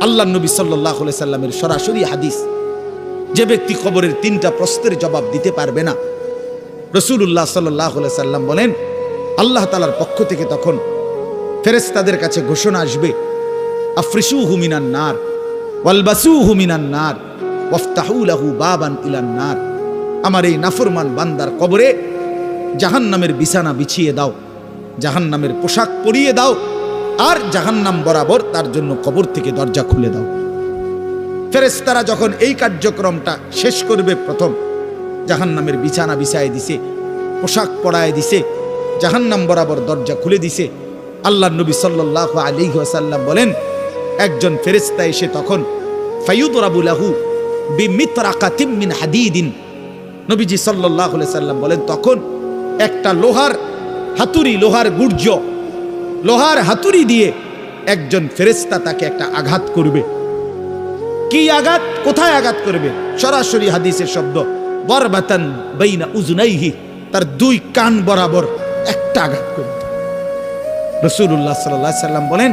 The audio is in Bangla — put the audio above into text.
আল্লাহ নবী সাল্লাল্লাহু আলাইহি সাল্লামের সরাসরি হাদিস, যে ব্যক্তি কবরের 3টা প্রশ্নের জবাব দিতে পারবে না, রাসূলুল্লাহ সাল্লাল্লাহু আলাইহি সাল্লাম বলেন আল্লাহ তাআলার পক্ষ থেকে তখন ফেরেশতাদের কাছে ঘোষণা আসবে, আফরিশুহু মিনান নার ওয়ালবাসুহু মিনান নার ওয়াফতাহু লাহু বাবান ইলান নার। আমার এই নাফরমান বান্দার কবরে জাহান্নামের বিছানা বিছিয়ে দাও, জাহান্নামের পোশাক পরিয়ে দাও, আর জাহান্নাম বরাবর তার জন্য কবর থেকে দরজা খুলে দাও। ফেরেশতারা যখন এই কার্যক্রমটা শেষ করবে, প্রথম জাহান্নামের বিছানা বিছায় দিছে, পোশাক পরায় দিছে, জাহান্নাম বরাবর দরজা খুলে দিছে, আল্লাহ নবী সাল্লাল্লাহু আলাইহি ওয়াসাল্লাম বলেন একজন ফেরেশতা এসে তখন ফায়ুদরাবু লাহু বিমিতরাকাতিম মিন হাদিদিন, নবীজি সাল্লাল্লাহু আলাইহি সাল্লাম বলেন তখন একটা লোহার হাতুড়ি, লোহার গুর্জ, লোহার হাতুড়ি দিয়ে একজন ফেরেশতা তাকে একটা আঘাত করবে। কি আঘাত, কোথায় আঘাত করবে? সরাসরি হাদিসের শব্দ, বরবাতান বাইনা উজুনাইহি, তার 2 কান বরাবর একটা আঘাত করবে। রাসূলুল্লাহ সাল্লাল্লাহু আলাইহি সাল্লাম বলেন